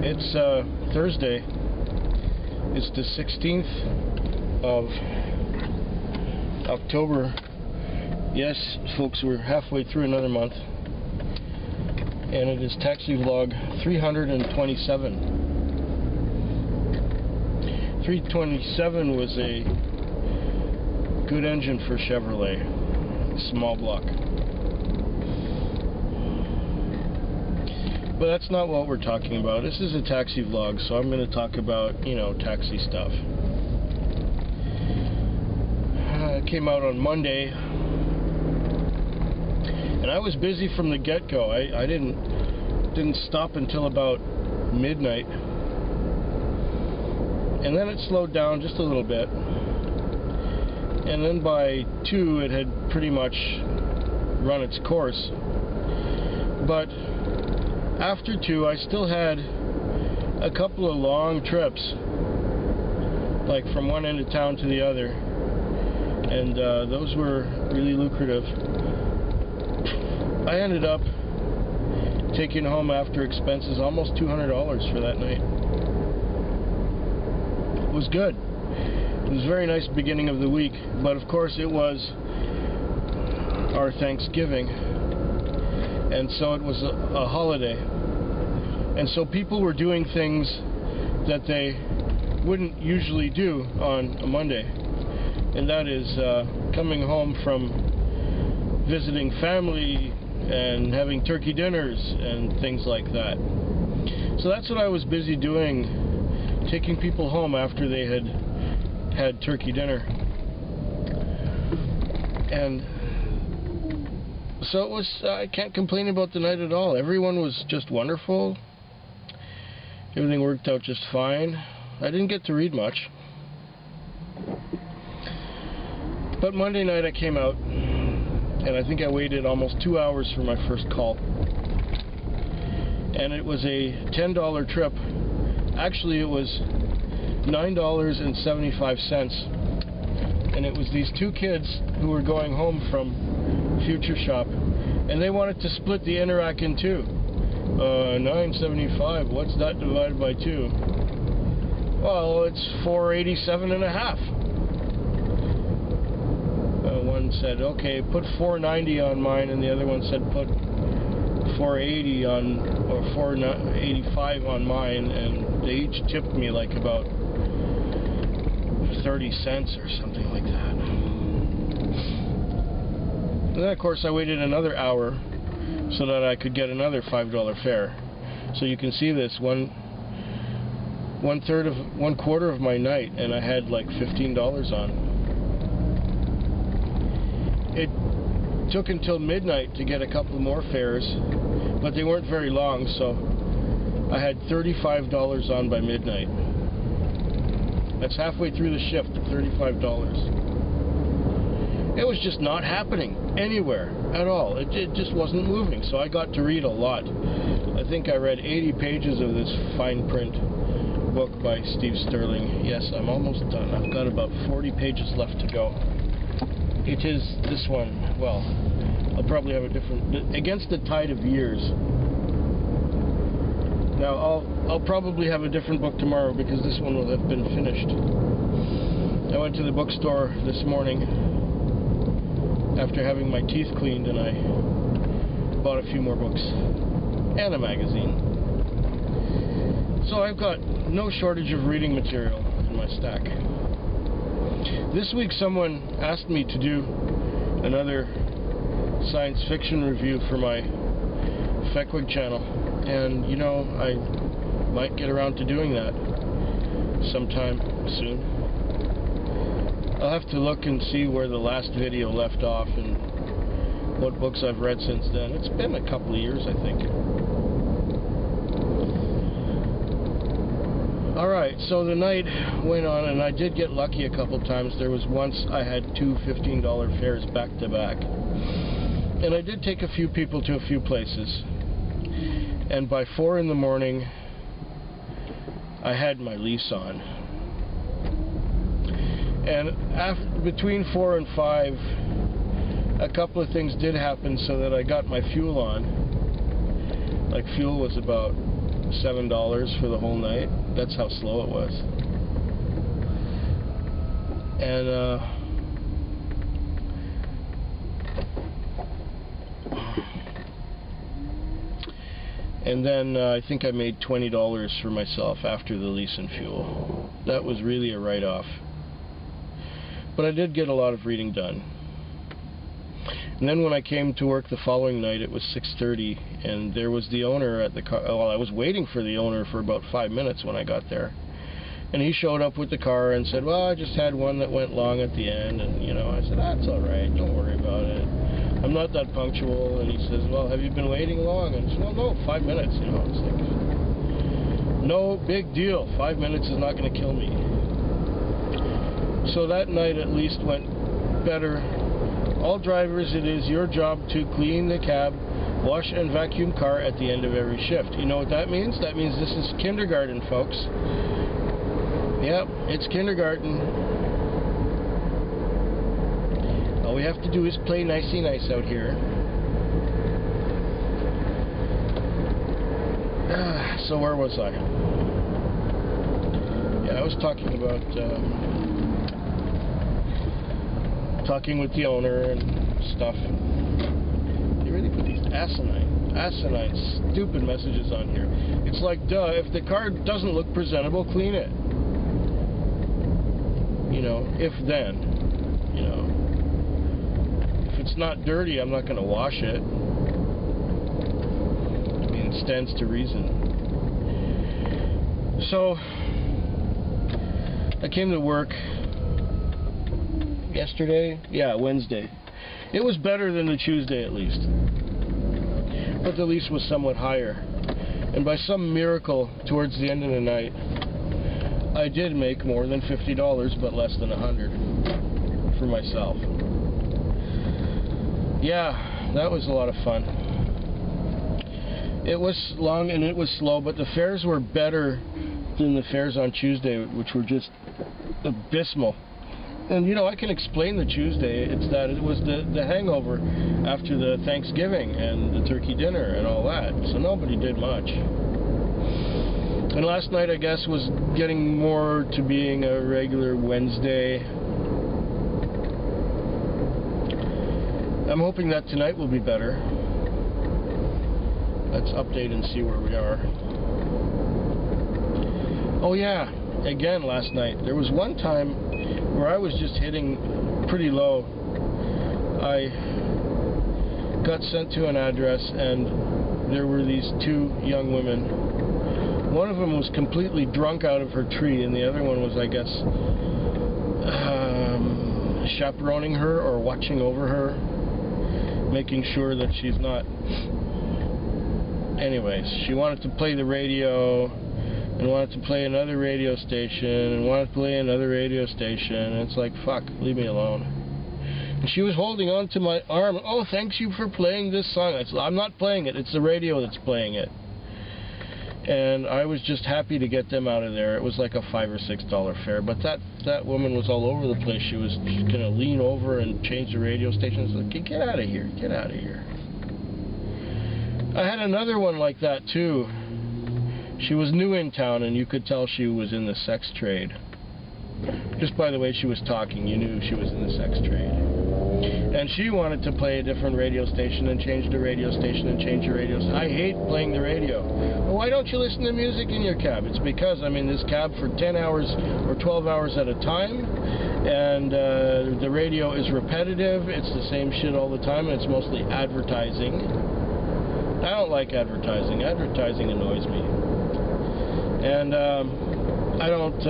It's Thursday. It's the 16th of October. Yes, folks, we're halfway through another month. And it is taxi vlog 327. 327 was a good engine for Chevrolet. Small block. But that's not what we're talking about. This is a taxi vlog, so I'm going to talk about, taxi stuff. It came out on Monday, and I was busy from the get-go. I didn't stop until about midnight, and then it slowed down just a little bit, and then by 2 it had pretty much run its course. But after 2, I still had a couple of long trips, like from one end of town to the other, and those were really lucrative. I ended up taking home after expenses almost $200 for that night. It was good. It was a very nice beginning of the week, but of course it was our Thanksgiving. And so it was a holiday. And so people were doing things that they wouldn't usually do on a Monday. And that is coming home from visiting family and having turkey dinners and things like that. So that's what I was busy doing, taking people home after they had turkey dinner. And so it was, I can't complain about the night at all. Everyone was just wonderful. Everything worked out just fine. I didn't get to read much. But Monday night I came out, and I think I waited almost 2 hours for my first call. And it was a $10 trip. Actually, it was $9.75. And it was these two kids who were going home from Future Shop, and they wanted to split the Interac in two. $9.75, what's that divided by 2? Well, it's $4.87.5. One said, okay, put $4.90 on mine, and the other one said put $4.80 on, or $4.85 on mine, and they each tipped me like about 30 cents or something like that. And then, of course, I waited another hour so that I could get another $5 fare. So you can see this one quarter of my night, and I had like $15 on. It took until midnight to get a couple more fares, but they weren't very long, so I had $35 on by midnight. That's halfway through the shift, $35. It was just not happening anywhere at all. It just wasn't moving, so I got to read a lot. I think I read 80 pages of this fine print book by Steve Sterling. Yes, I'm almost done. I've got about 40 pages left to go. It is this one. Well, I'll probably have a different... Against the Tide of Years. Now, I'll probably have a different book tomorrow because this one will have been finished. I went to the bookstore this morning after having my teeth cleaned, and I bought a few more books and a magazine. So I've got no shortage of reading material in my stack. This week someone asked me to do another science fiction review for my Feckwig channel, and I might get around to doing that sometime soon. I'll have to look and see where the last video left off and what books I've read since then. It's been a couple of years, I think. Alright, so the night went on, and I did get lucky a couple times. There was once I had two $15 fares back to back. And I did take a few people to a few places. And by 4 in the morning, I had my lease on. And between 4 and 5, a couple of things did happen so that I got my fuel on. Like, fuel was about $7 for the whole night. That's how slow it was. And then I think I made $20 for myself after the lease and fuel. That was really a write-off. But I did get a lot of reading done. And then when I came to work the following night, it was 6:30, and there was the owner at the car. Well, I was waiting for the owner for about 5 minutes when I got there. And he showed up with the car and said, well, I just had one that went long at the end. And, you know, I said, that's all right, don't worry about it. I'm not that punctual. And he says, well, have you been waiting long? And I said, well, no, 5 minutes, you know. It's like, no big deal. 5 minutes is not going to kill me. So that night at least went better. All drivers, it is your job to clean the cab, wash and vacuum car at the end of every shift. You know what that means? That means this is kindergarten, folks. Yep, it's kindergarten. All we have to do is play nicey nice out here. So where was I? Yeah, I was talking about talking with the owner and stuff. They really put these asinine, stupid messages on here. It's like, duh, if the car doesn't look presentable, clean it. You know, if then. You know. If it's not dirty, I'm not going to wash it. I mean, it stands to reason. So, I came to work yesterday? Yeah, Wednesday. It was better than the Tuesday at least. But the lease was somewhat higher. And by some miracle, towards the end of the night, I did make more than $50, but less than $100 for myself. Yeah, that was a lot of fun. It was long and it was slow, but the fares were better than the fares on Tuesday, which were just abysmal. And, you know, I can explain the Tuesday. It's that it was the hangover after the Thanksgiving and the turkey dinner and all that. So nobody did much. And last night, I guess, was getting more to being a regular Wednesday. I'm hoping that tonight will be better. Let's update and see where we are. Oh, yeah. Again, last night. There was one time where I was just hitting pretty low. I got sent to an address and there were these two young women. One of them was completely drunk out of her tree and the other one was, I guess, chaperoning her or watching over her, making sure that she's not... Anyways, she wanted to play the radio and wanted to play another radio station, and wanted to play another radio station, and it's like, fuck, leave me alone. And she was holding on to my arm. Oh, thanks you for playing this song. I said, I'm not playing it, it's the radio that's playing it. And I was just happy to get them out of there. It was like a $5 or $6 fare, but that woman was all over the place. She was going to lean over and change the radio station. I was like, get out of here, get out of here. I had another one like that too. She was new in town, and you could tell she was in the sex trade. Just by the way she was talking, you knew she was in the sex trade. And she wanted to play a different radio station and change the radio station and change the radio. I hate playing the radio. Well, why don't you listen to music in your cab? It's because I'm in this cab for 10 hours or 12 hours at a time, and the radio is repetitive. It's the same shit all the time, and it's mostly advertising. I don't like advertising. Advertising annoys me. And I don't...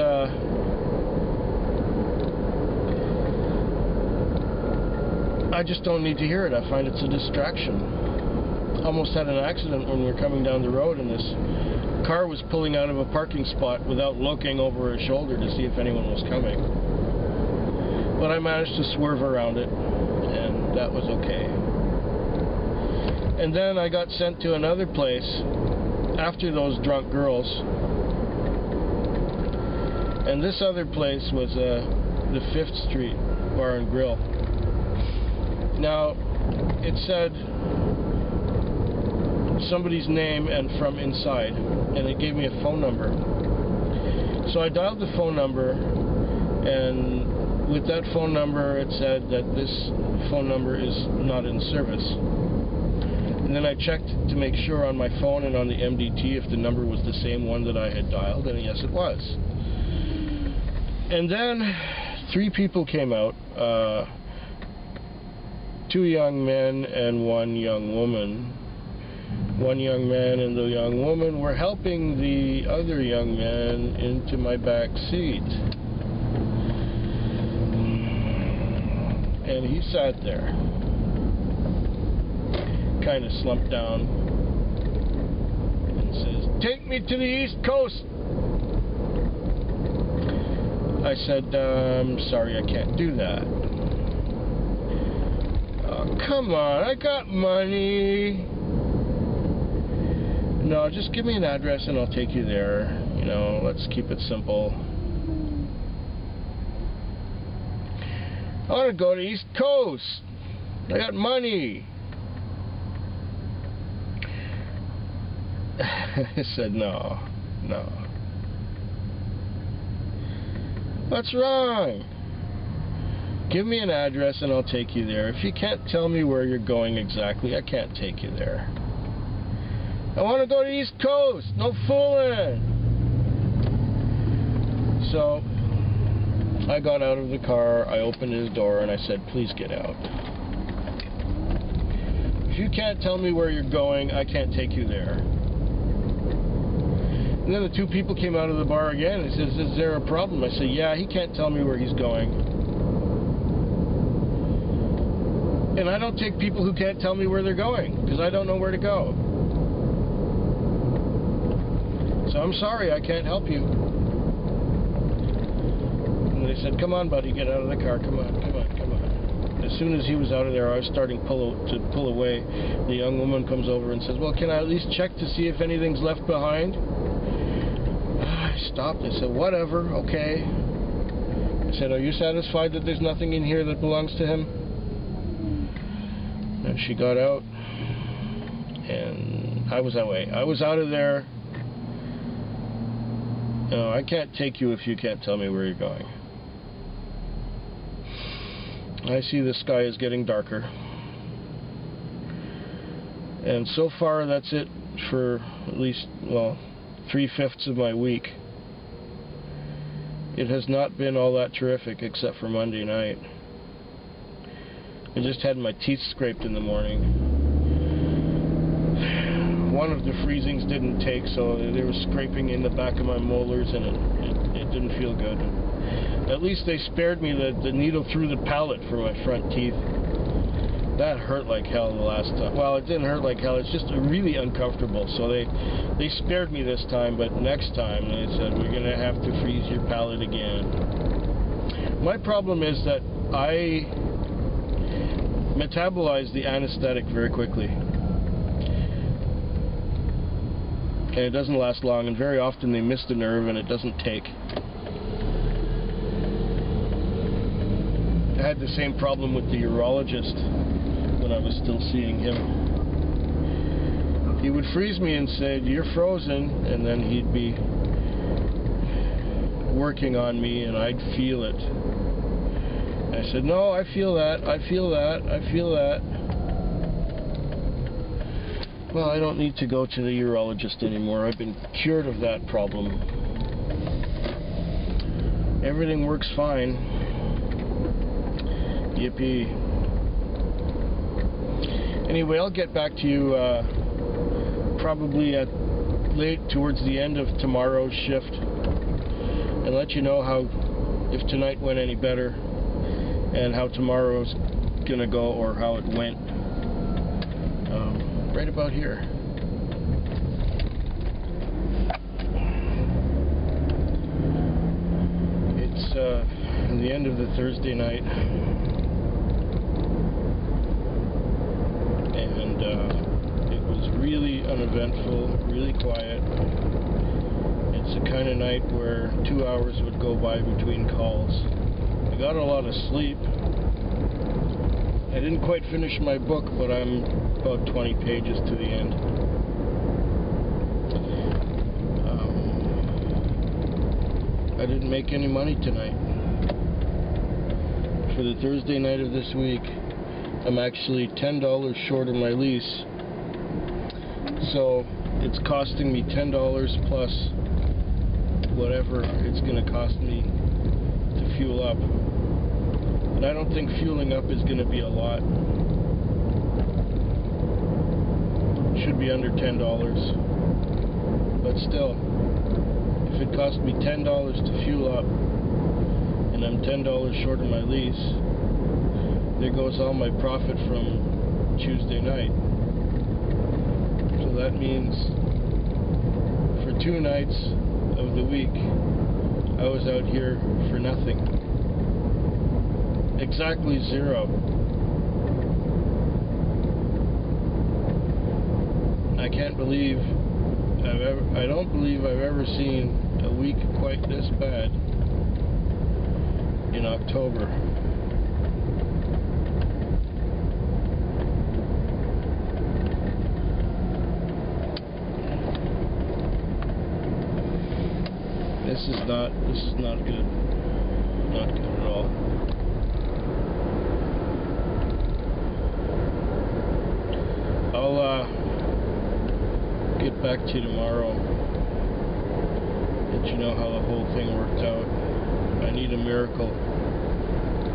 I just don't need to hear it. I find it's a distraction. Almost had an accident when we were coming down the road, and this car was pulling out of a parking spot without looking over his shoulder to see if anyone was coming. But I managed to swerve around it, and that was okay. And then I got sent to another place after those drunk girls. And this other place was the 5th Street Bar and Grill. Now, it said somebody's name and from inside. and it gave me a phone number. So I dialed the phone number, and with that phone number it said that this phone number is not in service. And then I checked to make sure on my phone and on the MDT if the number was the same one that I had dialed, and yes, it was. And then 3 people came out, 2 young men and 1 young woman. 1 young man and the young woman were helping the other young man into my back seat. And he sat there, kind of slumped down, and says, "Take me to the East Coast." I said, "I'm sorry, I can't do that." "Oh, come on, I got money." "No, just give me an address and I'll take you there. You know, let's keep it simple." "I want to go to East Coast. I got money." I said, no. "What's wrong? Give me an address and I'll take you there. If you can't tell me where you're going exactly, I can't take you there." "I want to go to East Coast. No fooling." So I got out of the car, I opened his door, and I said, "Please get out. If you can't tell me where you're going, I can't take you there." And then the 2 people came out of the bar again and says, "Is there a problem?" I said, "Yeah, he can't tell me where he's going. And I don't take people who can't tell me where they're going, because I don't know where to go. So I'm sorry, I can't help you." And they said, "Come on, buddy, get out of the car. Come on. As soon as he was out of there, I was starting to pull away. The young woman comes over and says, "Well, can I at least check to see if anything's left behind?" I stopped. I said, "Whatever, okay." I said, "Are you satisfied that there's nothing in here that belongs to him?" And she got out, and I was away. I was out of there. No, I can't take you if you can't tell me where you're going. I see the sky is getting darker. And so far, that's it for at least, well, 3/5 of my week. It has not been all that terrific except for Monday night. I just had my teeth scraped in the morning. One of the freezings didn't take, so there was scraping in the back of my molars, and it didn't feel good. At least they spared me the needle through the palate for my front teeth. That hurt like hell the last time. Well, it didn't hurt like hell, it's just really uncomfortable. So they spared me this time, but next time they said, "We're going to have to freeze your palate again." My problem is that I metabolize the anesthetic very quickly. And it doesn't last long, and very often they miss the nerve and it doesn't take. I had the same problem with the urologist when I was still seeing him. He would freeze me and say, "You're frozen," and then he'd be working on me and I'd feel it. I said, "No, I feel that, I feel that, I feel that." Well, I don't need to go to the urologist anymore. I've been cured of that problem. Everything works fine. Yippee. Anyway, I'll get back to you probably late towards the end of tomorrow's shift and let you know how, if tonight went any better and how tomorrow's gonna go, or how it went. Right about here. It's the end of the Thursday night, and it was really uneventful, really quiet. It's the kind of night where 2 hours would go by between calls. I got a lot of sleep. I didn't quite finish my book, but I'm about 20 pages to the end. I didn't make any money tonight. For the Thursday night of this week, I'm actually $10 short of my lease. So it's costing me $10 plus whatever it's going to cost me to fuel up. And I don't think fueling up is going to be a lot. It should be under $10. But still, if it cost me $10 to fuel up, and I'm $10 short of my lease, there goes all my profit from Tuesday night. So that means for 2 nights of the week, I was out here for nothing. Exactly zero. I can't believe I don't believe I've ever seen a week quite this bad in October. This is not good. Not good at all. I'll get back to you tomorrow. Let you know how the whole thing worked out. I need a miracle.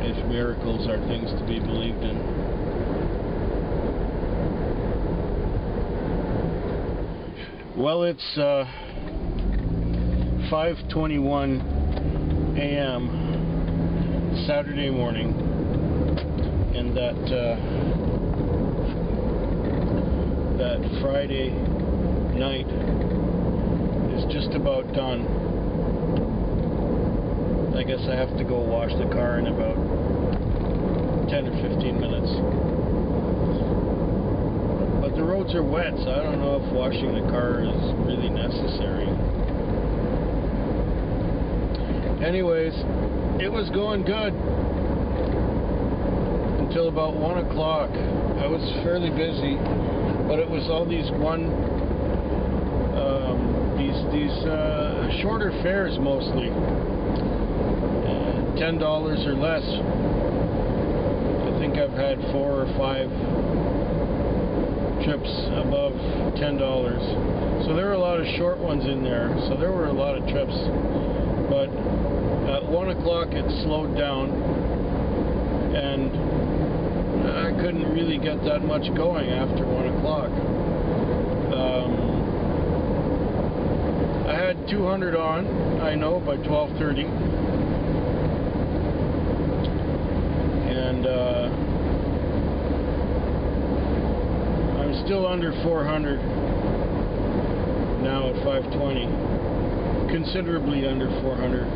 If miracles are things to be believed in. Well, it's 5:21 a.m. Saturday morning, and that Friday night is just about done. I guess I have to go wash the car in about 10 or 15 minutes. But the roads are wet, so I don't know if washing the car is really necessary. Anyways, it was going good until about 1 o'clock. I was fairly busy, but it was all these shorter fares mostly. $10 or less. I think I've had 4 or 5 trips above $10. So there were a lot of short ones in there. So there were a lot of trips. But at 1 o'clock it slowed down, and I couldn't really get that much going after 1 o'clock. I had 200 on, I know, by 12:30. And I'm still under 400 now at 5:20. Considerably under 400.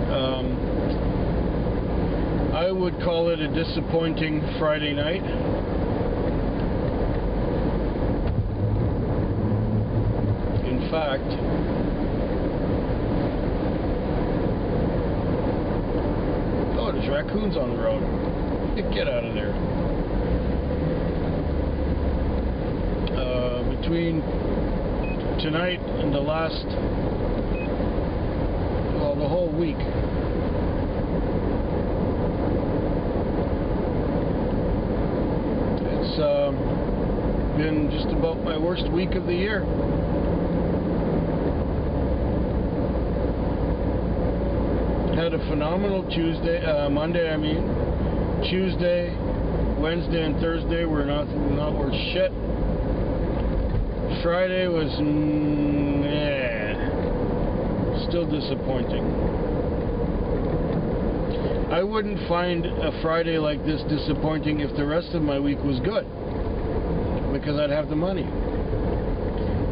I would call it a disappointing Friday night. In fact, oh, there's raccoons on the road. Get out of there. Between tonight and the whole week, it's been just about my worst week of the year. Had a phenomenal Monday, I mean. Tuesday, Wednesday, and Thursday were not worth shit. Friday was still disappointing. I wouldn't find a Friday like this disappointing if the rest of my week was good, because I'd have the money.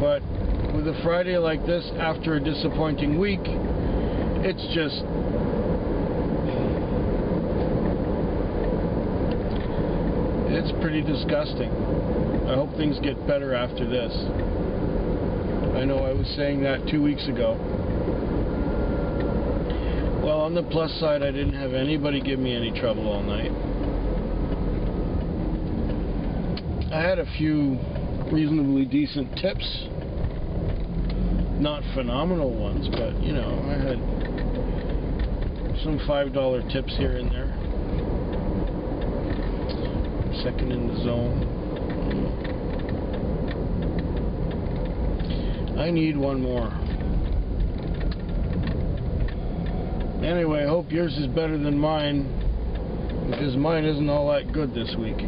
But with a Friday like this after a disappointing week, it's just it's pretty disgusting. I hope things get better after this. I know I was saying that 2 weeks ago. Well, on the plus side, I didn't have anybody give me any trouble all night. I had a few reasonably decent tips. Not phenomenal ones, but, you know, I had Some $5 tips here and there. Second in the zone. I need one more. Anyway, I hope yours is better than mine, because mine isn't all that good this week.